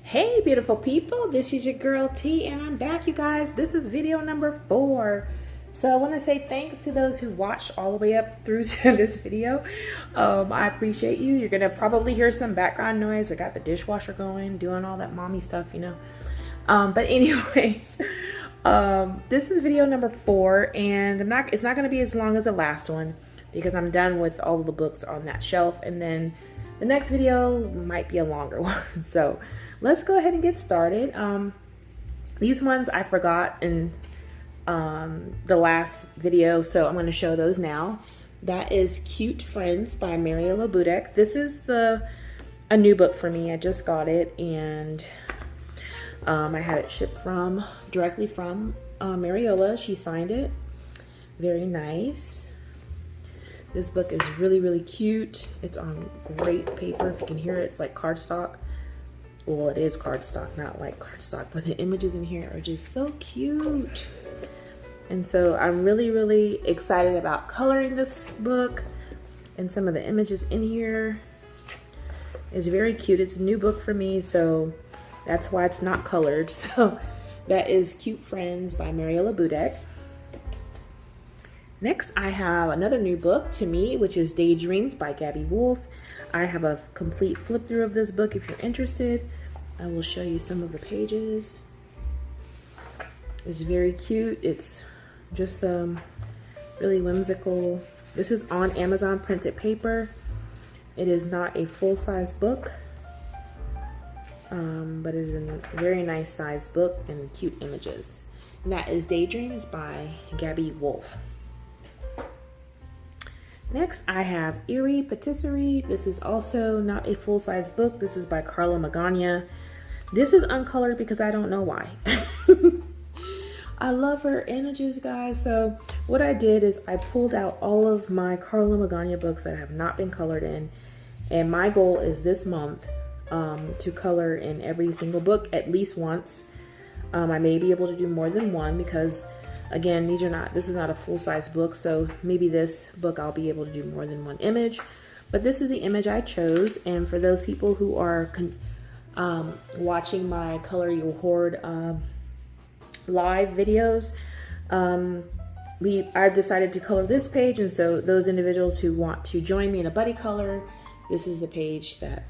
Hey beautiful people, this is your girl T and I'm back, you guys. This is video number 4. So I want to say thanks to those who watched all the way up through to this video. I appreciate you. You're gonna probably hear some background noise. I got the dishwasher going, doing all that mommy stuff, you know. But anyways, this is video number 4 and it's not gonna be as long as the last one because I'm done with all of the books on that shelf, and then the next video might be a longer one. So let's go ahead and get started. These ones I forgot in the last video, so I'm going to show those now. That is Cute Friends by MariolaBudekArt. This is a new book for me. I just got it, and I had it shipped directly from Mariola. She signed it. Very nice. This book is really, really cute. It's on great paper. If you can hear it, it's like cardstock. Well, it is cardstock, not like cardstock, but the images in here are just so cute. And so I'm really, really excited about coloring this book, and some of the images in here is very cute. It's a new book for me, so that's why it's not colored. So that is Cute Friends by MariolaBudekArt. Next, I have another new book to me, which is Daydreams by Gabby Wolf. I have a complete flip through of this book if you're interested. I will show you some of the pages. It's very cute. It's just really whimsical. This is on Amazon printed paper. It is not a full-size book, but it is a very nice size book and cute images. And that is Daydreams by Gabby Wolf. Next, I have Eerie Patisserie. This is also not a full-size book. This is by Carla Magana. This is uncolored because I don't know why. I love her images, guys. So what I did is I pulled out all of my Carla Magana books that have not been colored in. And my goal is this month to color in every single book at least once. I may be able to do more than one because, again, this is not a full-size book, so maybe this book I'll be able to do more than one image. But this is the image I chose, and for those people who are watching my Color Your Hoard live videos, I've decided to color this page, and so those individuals who want to join me in a buddy color, this is the page that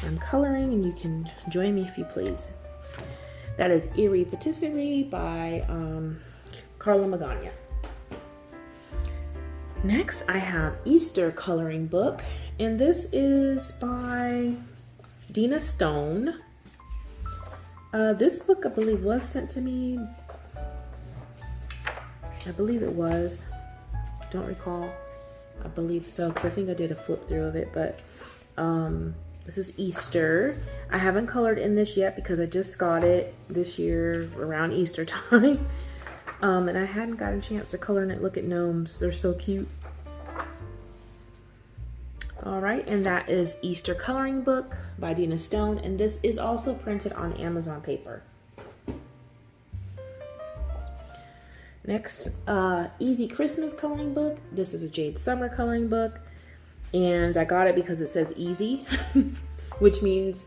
I'm coloring, and you can join me if you please. That is Eerie Patisserie by Carla Magana. Next, I have Easter coloring book, and this is by Dina Stone. This book, I believe, was sent to me. I believe it was. Don't recall. I believe so, because I think I did a flip through of it, but this is Easter. I haven't colored in this yet because I just got it this year around Easter time. And I hadn't got a chance to color in it. Look at gnomes. They're so cute. All right, and that is Easter Coloring Book by Dina Stone. And this is also printed on Amazon paper. Next, Easy Christmas Coloring Book. This is a Jade Summer coloring book. And I got it because it says easy, which means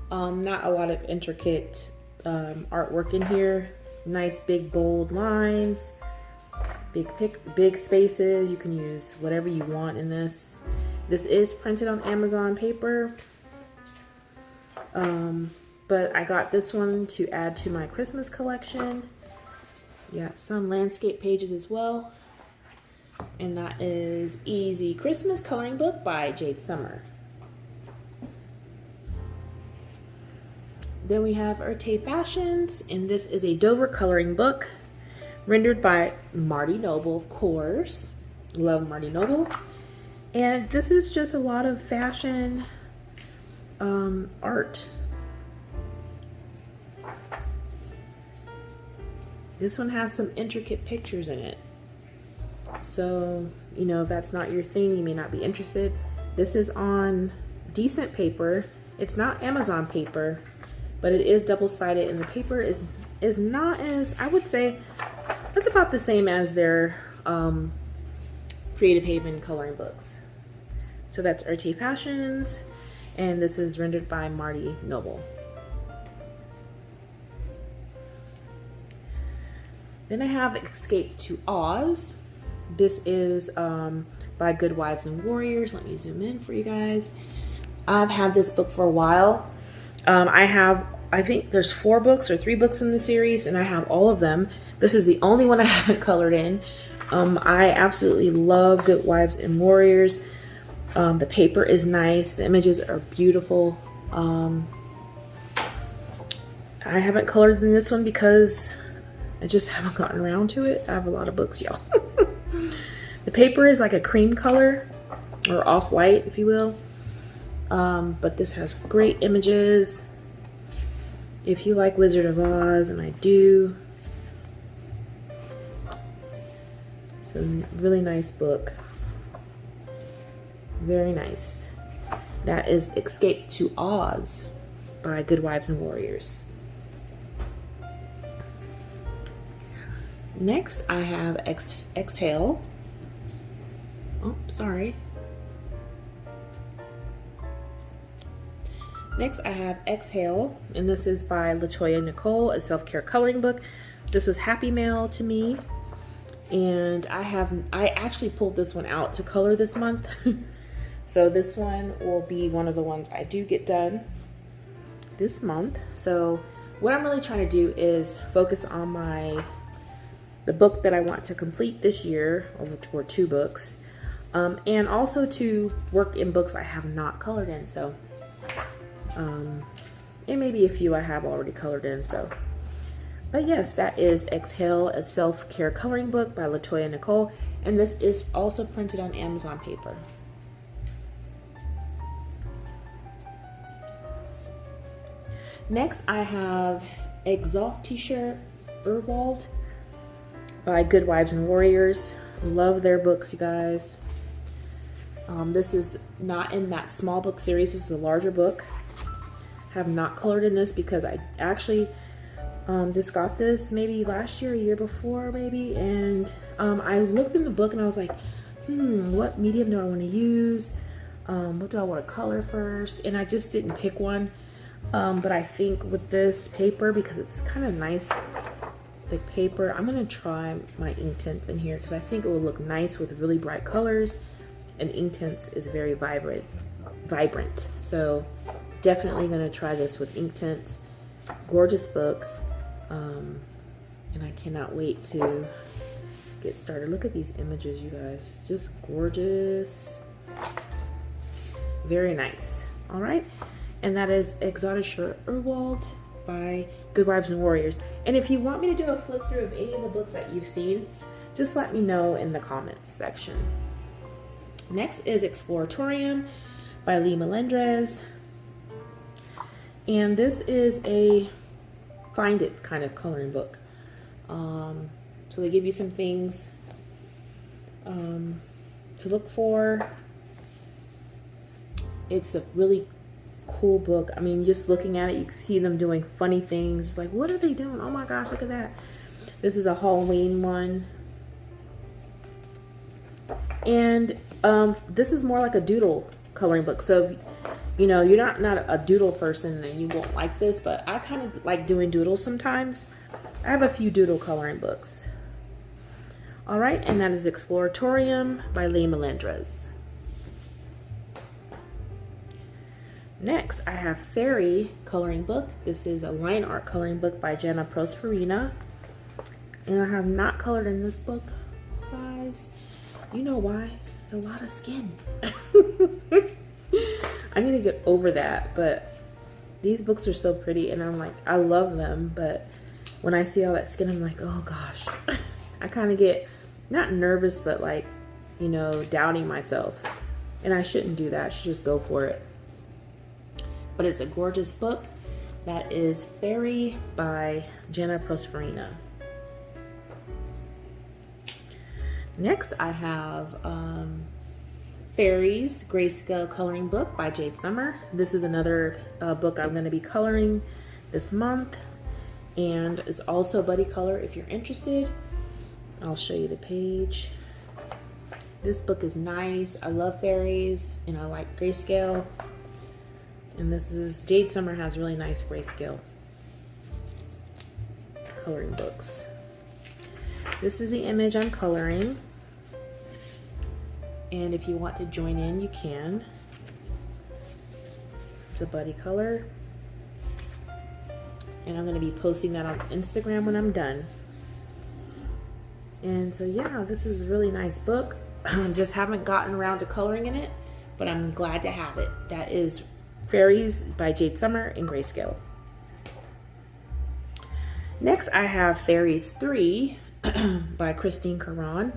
not a lot of intricate artwork in here. Nice big bold lines, big spaces. You can use whatever you want in this. This is printed on Amazon paper, but I got this one to add to my Christmas collection. Yeah, some landscape pages as well. And that is Easy Christmas Coloring Book by Jade Summer. Then we have our Tay Fashions, and this is a Dover coloring book rendered by Marty Noble, of course. Love Marty Noble. And this is just a lot of fashion art. This one has some intricate pictures in it. So, you know, if that's not your thing, you may not be interested. This is on decent paper. It's not Amazon paper, but it is double-sided, and the paper is not as, I would say, it's about the same as their Creative Haven coloring books. So that's Tay Fashions, and this is rendered by Marty Noble. Then I have Escape to Oz. This is by Good Wives and Warriors. Let me zoom in for you guys. I've had this book for a while. I think there's 4 books or 3 books in the series, and I have all of them. This is the only one I haven't colored in. I absolutely love Good Wives and Warriors. The paper is nice. The images are beautiful. I haven't colored in this one because I just haven't gotten around to it. I have a lot of books, y'all. The paper is like a cream color or off-white, if you will. But this has great images. If you like Wizard of Oz, and I do. It's a really nice book. Very nice. That is Escape to Oz by Good Wives and Warriors. Next, I have Exhale. Oh, sorry. Next, I have Exhale, and this is by Latoya Nicole, a self-care coloring book. This was Happy Mail to me, and I actually pulled this one out to color this month. So this one will be one of the ones I do get done this month. So what I'm really trying to do is focus on the book that I want to complete this year, or 2 books, and also to work in books I have not colored in. So and maybe a few I have already colored in. So, but yes, that is Exhale, a self-care coloring book by Latoya Nicole, and this is also printed on Amazon paper. Next, I have Exaltischer Urwald by Good Wives and Warriors. Love their books, you guys. This is not in that small book series. This is a larger book. Have not colored in this because I actually just got this maybe last year, a year before maybe, and I looked in the book and I was like, what medium do I want to use? What do I want to color first? And I just didn't pick one. But I think with this paper, because it's kind of nice, like paper, I'm going to try my Inktense in here because I think it will look nice with really bright colors, and Inktense is very vibrant. So definitely going to try this with Inktense. Gorgeous book. And I cannot wait to get started. Look at these images, you guys. Just gorgeous. Very nice. All right. And that is Exotischer Urwald by Good Wives and Warriors. And if you want me to do a flip through of any of the books that you've seen, just let me know in the comments section. Next is Exploratorium by Lee Melendrez. And this is a find it kind of coloring book. So they give you some things to look for. It's a really cool book. I mean, just looking at it, you can see them doing funny things. It's like, what are they doing? Oh my gosh, look at that. This is a Halloween one. And this is more like a doodle coloring book. So if, you know, you're not a doodle person, and you won't like this, but I kind of like doing doodles sometimes. I have a few doodle coloring books. All right, and that is Exploratorium by Lee Melendrez. Next, I have Fairy coloring book. This is a line art coloring book by Jenna Prosperina. And I have not colored in this book, guys. You know why? It's a lot of skin. I need to get over that, but these books are so pretty, and I'm like, I love them, but when I see all that skin, I'm like, oh gosh. I kind of get, not nervous, but like, you know, doubting myself. And I shouldn't do that. I should just go for it. But it's a gorgeous book. That is Fairy by Jenna Prosperina. Next, I have Fairies, Grayscale coloring book by Jade Summer. This is another book I'm going to be coloring this month, and it's also buddy color if you're interested. I'll show you the page. This book is nice. I love fairies, and I like Grayscale. And this is, Jade Summer has really nice Grayscale coloring books. This is the image I'm coloring. And if you want to join in, you can. It's a buddy color. And I'm going to be posting that on Instagram when I'm done. And so yeah, this is a really nice book. Just haven't gotten around to coloring in it, but I'm glad to have it. That is Fairies by Jade Summer in Grayscale. Next I have Fairies 3 by Christin Klara.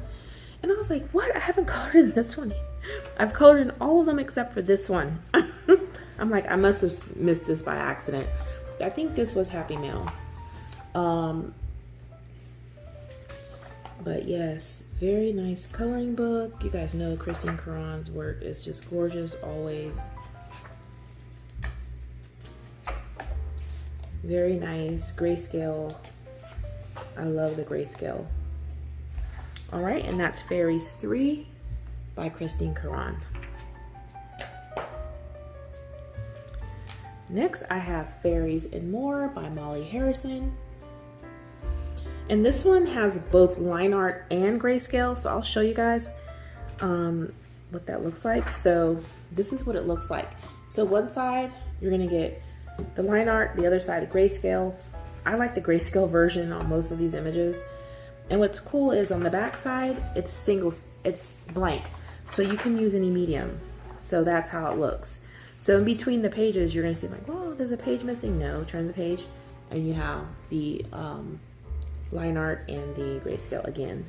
And I was like, what? I haven't colored in this one. I've colored in all of them except for this one. I'm like, I must have missed this by accident. I think this was Happy Mail. But yes, very nice coloring book. You guys know Christin Klara's work is just gorgeous always. Very nice grayscale. I love the grayscale. All right, and that's Fairies 3 by Christin Klara. Next, I have Fairies and More by Molly Harrison. And this one has both line art and grayscale, so I'll show you guys what that looks like. So this is what it looks like. So one side, you're gonna get the line art, the other side, the grayscale. I like the grayscale version on most of these images. And what's cool is on the back side, it's blank. So you can use any medium. So that's how it looks. So in between the pages, you're gonna see like, oh, there's a page missing. No, turn the page and you have the line art and the grayscale again.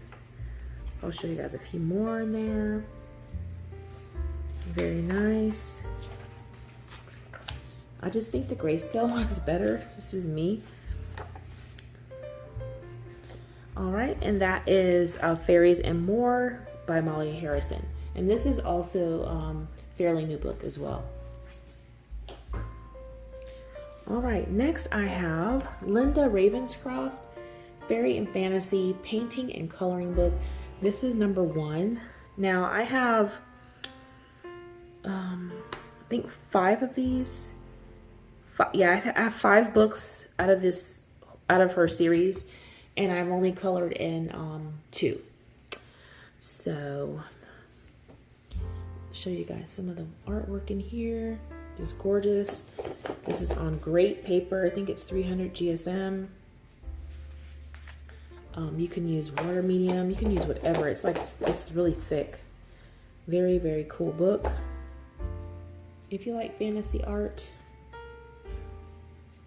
I'll show you guys a few more in there. Very nice. I just think the grayscale one's better. This is me. All right, and that is Fairies and More by Molly Harrison. And this is also a fairly new book as well. All right, next I have Linda Ravenscroft, Fairy and Fantasy Painting and Coloring Book. This is number 1. Now I have, I think 5 of these. Yeah, I have 5 books out of her series, and I've only colored in 2. So, I'll show you guys some of the artwork in here. Just gorgeous. This is on great paper. I think it's 300 GSM. You can use water medium. You can use whatever. It's like, it's really thick. Very, very cool book. If you like fantasy art,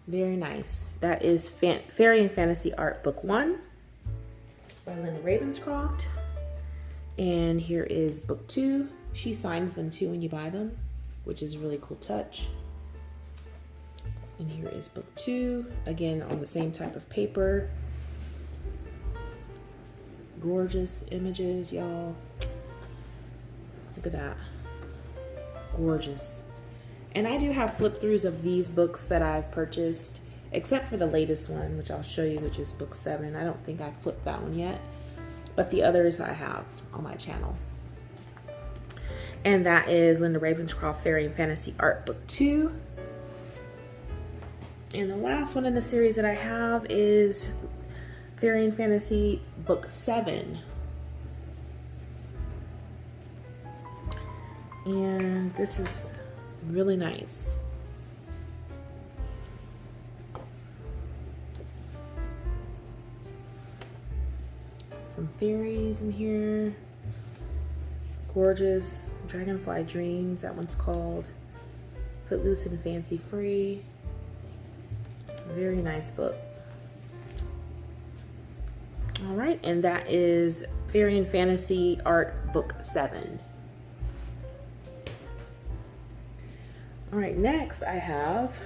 very nice. That is Fairy and Fantasy Art Book 1 by Linda Ravenscroft. And here is Book 2. She signs them too when you buy them, which is a really cool touch. And here is Book 2, again on the same type of paper. Gorgeous images, y'all. Look at that. Gorgeous. And I do have flip throughs of these books that I've purchased, except for the latest one, which I'll show you, which is Book 7. I don't think I've flipped that one yet, but the others I have on my channel. And that is Linda Ravenscroft Fairy and Fantasy Art Book 2. And the last one in the series that I have is Fairy and Fantasy Book 7. And this is really nice. Some fairies in here. Gorgeous. Dragonfly Dreams, that one's called. Footloose and Fancy Free. Very nice book. All right, and that is Fairy and Fantasy Art Book 7. All right, next I have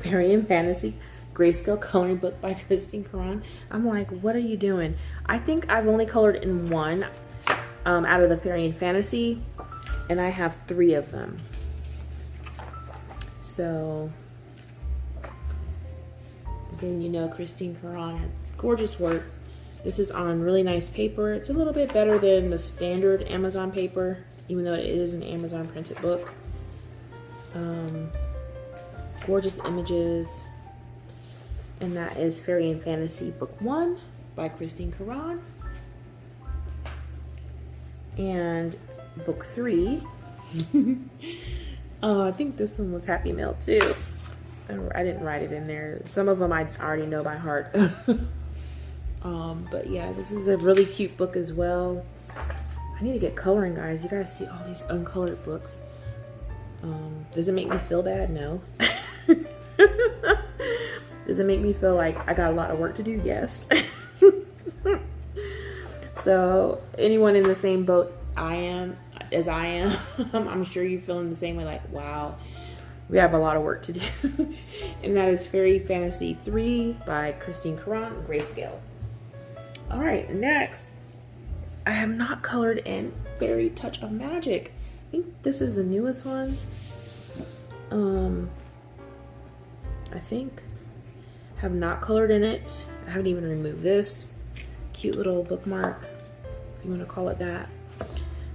Fairy and Fantasy Grayscale Coloring Book by Christin Klara. I'm like, what are you doing? I think I've only colored in 1 out of the Fairy and Fantasy, and I have 3 of them. So, again, you know Christin Klara has gorgeous work. This is on really nice paper. It's a little bit better than the standard Amazon paper, even though it is an Amazon printed book. Gorgeous images. And that is Fairy and Fantasy Book 1 by Christin Klara. And book 3. I think this one was Happy Mail too. I didn't write it in there. Some of them I already know by heart. But yeah, this is a really cute book as well. I need to get coloring, guys. You guys see all these uncolored books. Does it make me feel bad? No. Does it make me feel like I got a lot of work to do? Yes. So anyone in the same boat as I am, I'm sure you're feeling the same way, like, wow, we have a lot of work to do. And that is Fairy Fantasy 3 by Christin Grayscale. All right, next, I have not colored in Fairy Touch of Magic. I think this is the newest one. I think have not colored in it. I haven't even removed this cute little bookmark, if you want to call it that.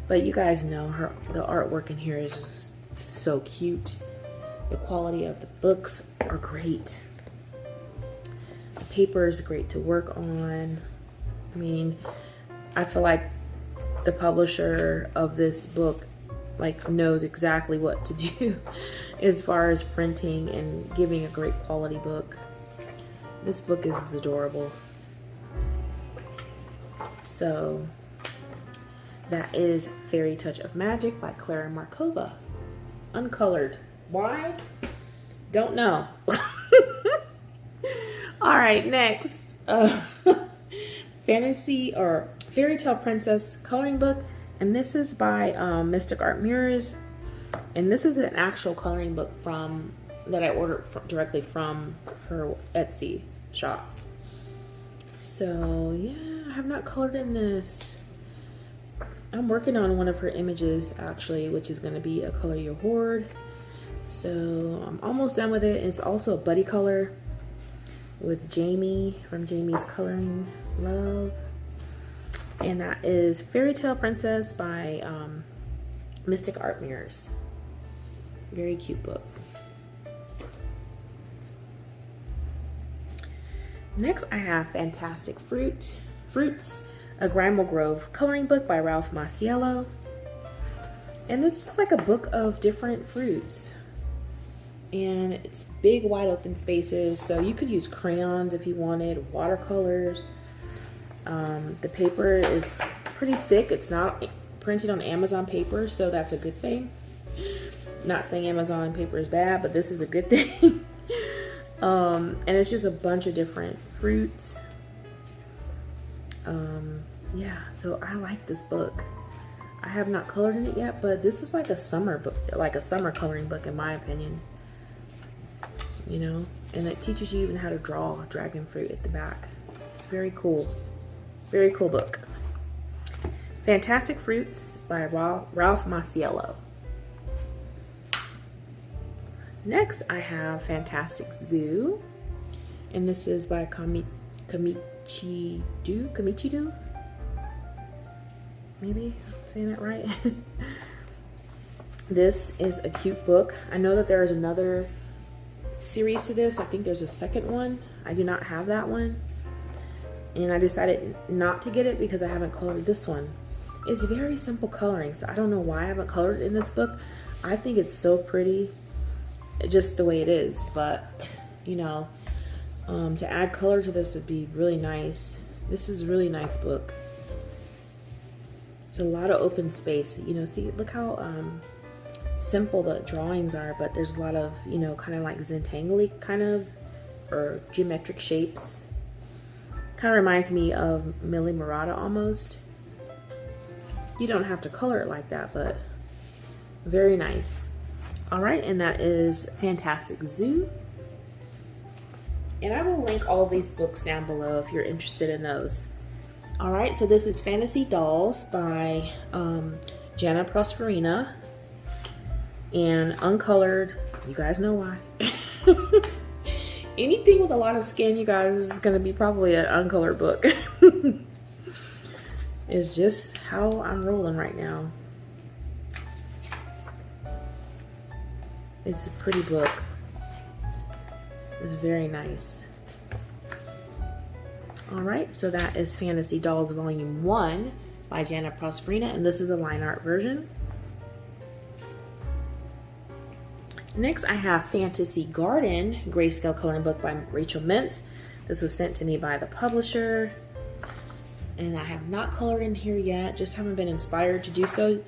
But you guys know the artwork in here is just so cute. The quality of the books are great. The paper is great to work on. I mean, I feel like the publisher of this book like knows exactly what to do as far as printing and giving a great quality book. This book is adorable. So that is Fairy Touch of Magic by Klara and Markova. Uncolored. Why? Don't know. All right, next. Fantasy or Fairytale Princess coloring book. And this is by MysticArtMirrors. And this is an actual coloring book that I ordered directly from her Etsy shop. So yeah, I have not colored in this. I'm working on one of her images actually, which is going to be a Color Your Hoard. So I'm almost done with it. It's also a buddy color with Jamie from Jamie's Coloring Love. And that is Fairytale Princess by MysticArtMirrors. Very cute book. Next I have Fantastic Fruits, a Grimble Grove coloring book by Ralph Macchiato. And it's just like a book of different fruits. And it's big wide open spaces, so you could use crayons if you wanted, watercolors. The paper is pretty thick. It's not printed on Amazon paper, so that's a good thing. Not saying Amazon paper is bad, but this is a good thing. And it's just a bunch of different fruits. Yeah, so I like this book. I have not colored in it yet, but this is like a summer book, like a summer coloring book in my opinion. You know, and it teaches you even how to draw dragon fruit at the back. Very cool. Very cool book. Fantastic Fruits by Ralph Macchiato. Next, I have Fantastic Zoo, and this is by Kamichidu. Maybe I'm saying that right. This is a cute book. I know that there is another series to this. I think there's a second one. I do not have that one. And I decided not to get it because I haven't colored this one. It's very simple coloring, so I don't know why I haven't colored in this book. I think it's so pretty, just the way it is. But, you know, to add color to this would be really nice. This is a really nice book. It's a lot of open space. You know, see, look how simple the drawings are, but there's a lot of, you know, kind of like Zentangle kind of, or geometric shapes. Kind of reminds me of Millie Murata almost. You don't have to color it like that, but very nice. All right, and that is Fantastic Zoo. And I will link all of these books down below if you're interested in those. All right, so this is Fantasy Dolls by Jana Prosperina. And Uncolored, you guys know why. Anything with a lot of skin, you guys, is going to be probably an uncolored book. It's just how I'm rolling right now. It's a pretty book. It's very nice. All right, so that is Fantasy Dolls Volume 1 by Jana Prosperina, and this is a line art version. Next, I have Fantasy Garden Grayscale coloring book by Rachel Mintz. This was sent to me by the publisher, and I have not colored in here yet, just haven't been inspired to do so.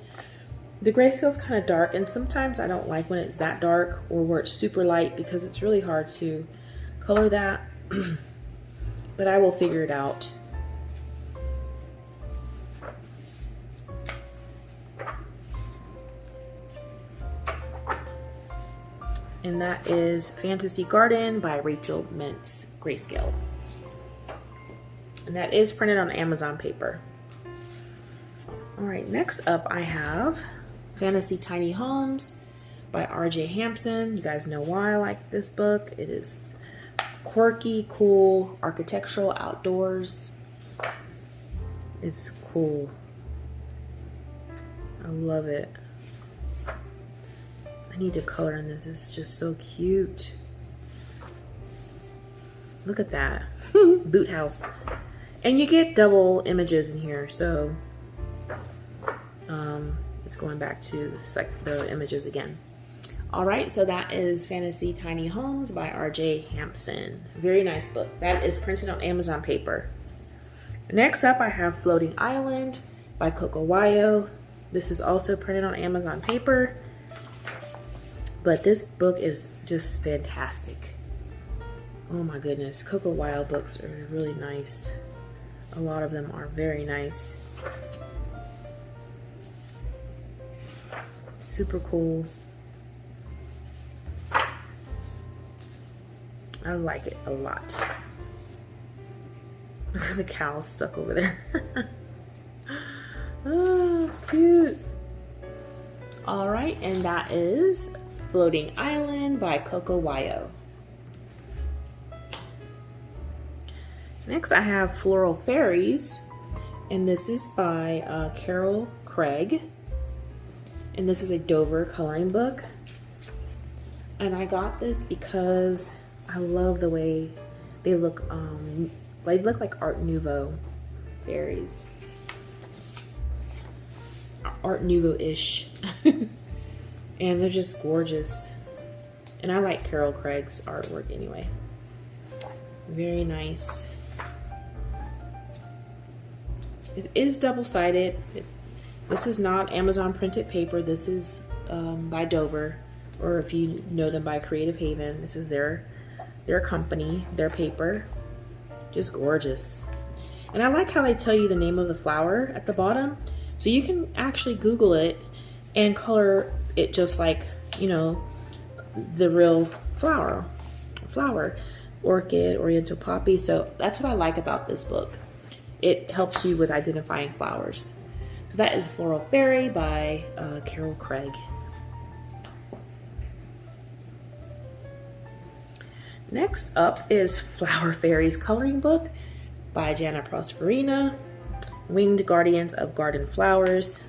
The grayscale is kind of dark, and sometimes I don't like when it's that dark or where it's super light because it's really hard to color that, but I will figure it out. And that is Fantasy Garden by Rachel Mintz Grayscale. And that is printed on Amazon paper. All right, next up I have Fantasy Tiny Homes by R.J. Hampson. You guys know why I like this book. It is quirky, cool, architectural, outdoors. It's cool. I love it. I need to color in this. It's just so cute. Look at that. Boot house. And you get double images in here, so it's going back to the images again. All right, so that is Fantasy Tiny Homes by R.J. Hampson. Very nice book. That is printed on Amazon paper. Next up, I have Floating Island by Coco Wayo. This is also printed on Amazon paper. But this book is just fantastic. Oh my goodness, Coco Wayo books are really nice. A lot of them are very nice. Super cool. I like it a lot. Look at the cow stuck over there. Oh, it's cute. All right, and that is Floating Island by Coco Wayo. Next, I have Floral Fairies, and this is by Carol Craig. And this is a Dover coloring book. And I got this because I love the way they look. They look like Art Nouveau fairies. Art Nouveau-ish. And they're just gorgeous. And I like Carol Craig's artwork anyway. Very nice. It is double-sided. This is not Amazon printed paper. This is by Dover, or if you know them, by Creative Haven. This is their company, their paper. Just gorgeous. And I like how they tell you the name of the flower at the bottom, so you can actually Google it and color it just like, you know, the real flower, orchid, oriental poppy. So that's what I like about this book. It helps you with identifying flowers. So that is Floral Fairy by Carol Craig. Next up is Flower Fairies coloring book by Jana Prosperina, Winged Guardians of Garden Flowers.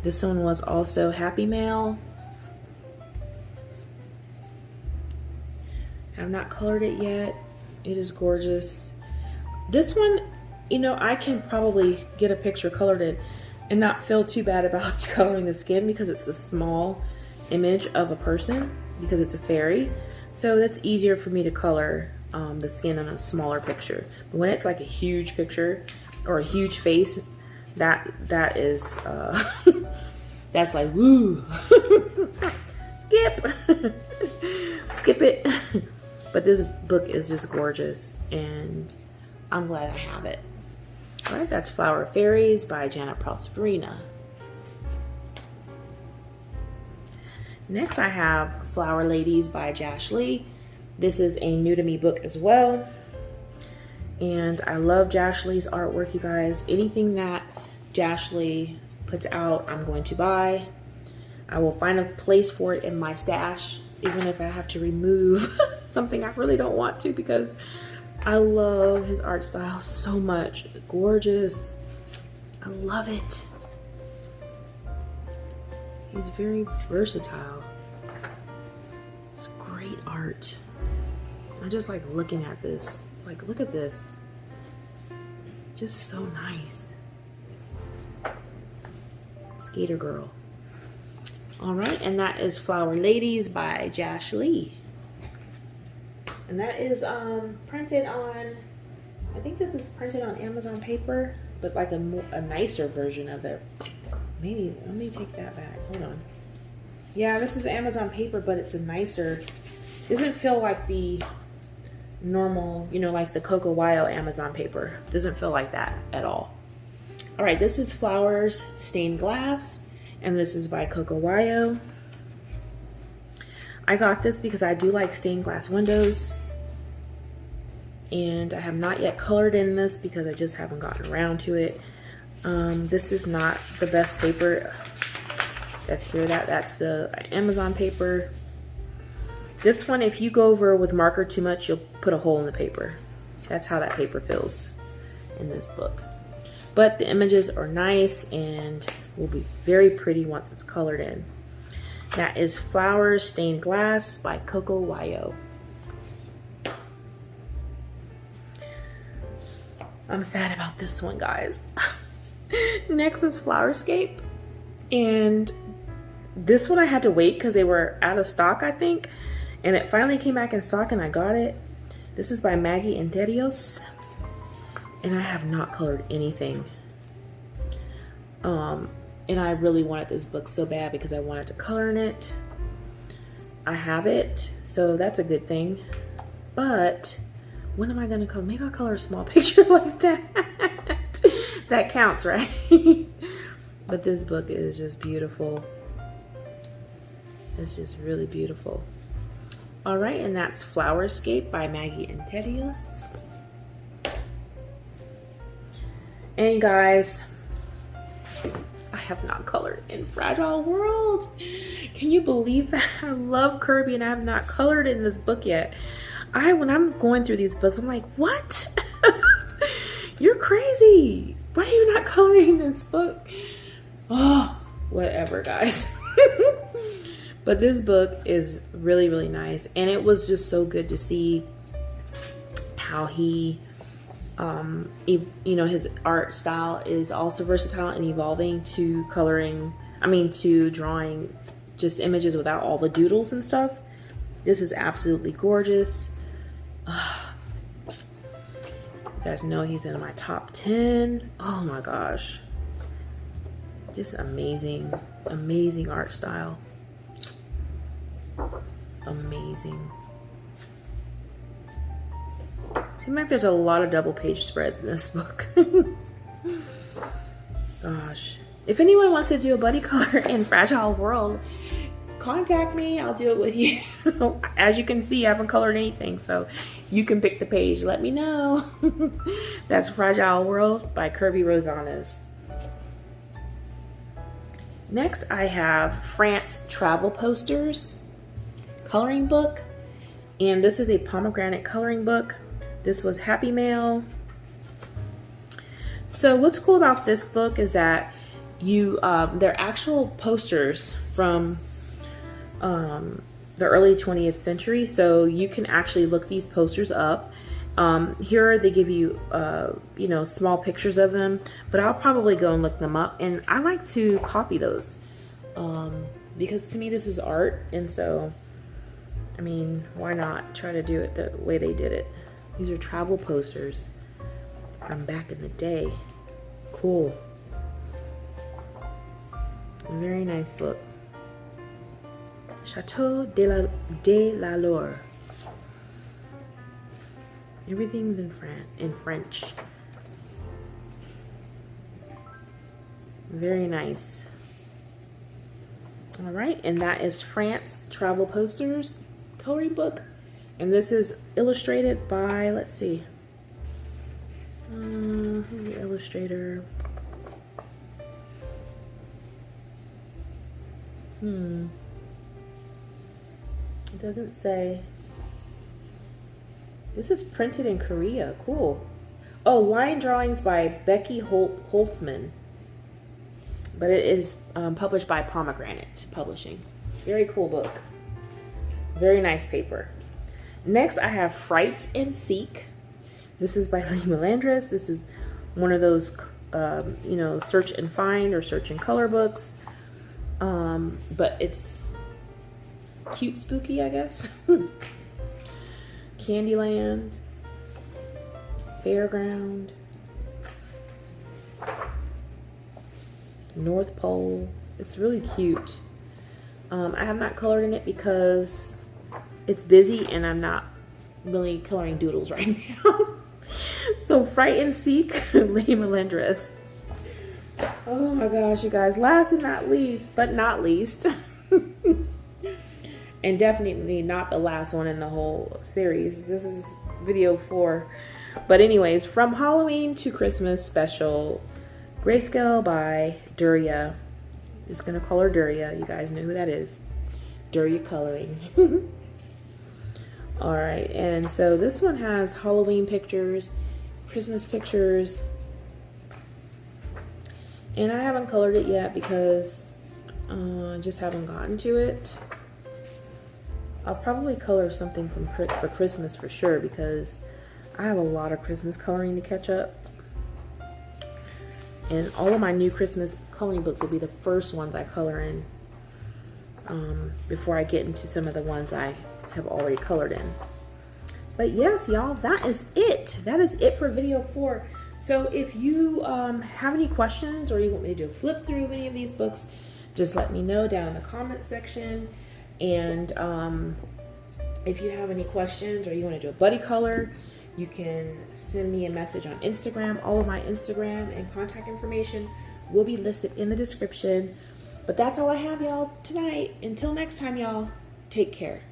This one was also Happy Mail. I have not colored it yet. It is gorgeous. This one, you know, I can probably get a picture colored in and not feel too bad about coloring the skin because it's a small image of a person, because it's a fairy. So that's easier for me to color the skin on a smaller picture. But when it's like a huge picture or a huge face, that is that's like woo. Skip. Skip it. But this book is just gorgeous, and I'm glad I have it. All right, that's Flower Fairies by Jana Prosperina. Next, I have Flower Ladies by Jash Lee. This is a new to me book as well. And I love Jash Lee's artwork, you guys. Anything that Jash Lee puts out, I'm going to buy. I will find a place for it in my stash, even if I have to remove something I really don't want to, because I love his art style so much. Gorgeous. I love it. He's very versatile. It's great art. I just like looking at this. It's like, look at this. Just so nice. Skater Girl. All right, and that is Flower Ladies by Jash Lee. And that is printed on, I think this is printed on Amazon paper, but like a nicer version of it. Maybe, let me take that back. Hold on. Yeah, this is Amazon paper, but it's a nicer, doesn't feel like the normal, you know, like the Coco Wyo Amazon paper. Doesn't feel like that at all. All right, this is Flowers Stained Glass, and this is by Coco Wyo. I got this because I do like stained glass windows, and I have not yet colored in this because I just haven't gotten around to it. This is not the best paper. That's here, that's the Amazon paper. This one, if you go over with marker too much, you'll put a hole in the paper. That's how that paper feels in this book. But the images are nice and will be very pretty once it's colored in. That is Flowers Stained Glass by Coco Wyo. I'm sad about this one, guys. Next is Flowerscape. And this one I had to wait because they were out of stock, I think. And it finally came back in stock and I got it. This is by Maggie Interios. And I have not colored anything. And I really wanted this book so bad because I wanted to color in it. I have it, so that's a good thing. But when am I gonna color? Maybe I'll color a small picture like that. That counts, right? But this book is just beautiful. It's just really beautiful. All right, and that's Flowerscape by Maggie Interios. And guys, I have not colored in Fragile World. Can you believe that? I love Kirby and I have not colored in this book yet. When I'm going through these books, I'm like, what? You're crazy. Why are you not coloring this book? Oh, whatever, guys. But this book is really, really nice. And it was just so good to see how he, you know, his art style is also versatile and evolving to to drawing just images without all the doodles and stuff. This is absolutely gorgeous. You guys know he's in my top 10. Oh my gosh. Just amazing, amazing art style. Amazing. Seems like there's a lot of double page spreads in this book. Gosh. If anyone wants to do a buddy color in Fragile World, contact me. I'll do it with you. As you can see, I haven't colored anything, so you can pick the page. Let me know. That's Fragile World by Kirby Rosanas. Next, I have France Travel Posters coloring book. And this is a pomegranate coloring book. This was Happy Mail. So what's cool about this book is that they're actual posters from the early 20th century. So you can actually look these posters up. Here they give you, you know, small pictures of them, but I'll probably go and look them up. And I like to copy those because to me this is art. And so, I mean, why not try to do it the way they did it? These are travel posters from back in the day. Cool. A very nice book. Chateau de la Loire. Everything's in French. Very nice. All right, and that is France Travel Posters coloring book. And this is illustrated by, let's see, who's the illustrator? It doesn't say. This is printed in Korea. Cool. Oh, line drawings by Becky Holtzman. But it is published by Pomegranate Publishing. Very cool book. Very nice paper. Next, I have Fright and Seek. This is by Lee Melandris. This is one of those, you know, search and find or search and color books. But it's cute, spooky, I guess. Candyland, Fairground, North Pole. It's really cute. I have not colored in it because it's busy and I'm not really coloring doodles right now. So Fright and Seek, Leigh Melendres. Oh my gosh, you guys. Last and not least, but not least. And definitely not the last one in the whole series. This is video 4. But anyways, From Halloween to Christmas Special, Grayscale by Duria. Just gonna call her Duria. You guys know who that is. Duria Coloring. Alright, and so this one has Halloween pictures, Christmas pictures. And I haven't colored it yet because I just haven't gotten to it. I'll probably color something for Christmas for sure because I have a lot of Christmas coloring to catch up. And all of my new Christmas coloring books will be the first ones I color in before I get into some of the ones I have already colored in. But yes, y'all, that is it. That is it for video 4. So if you have any questions or you want me to do a flip through of any of these books, just let me know down in the comment section. And if you have any questions or you want to do a buddy color, you can send me a message on Instagram. All of my Instagram and contact information will be listed in the description. But that's all I have, y'all, tonight. Until next time, y'all, take care.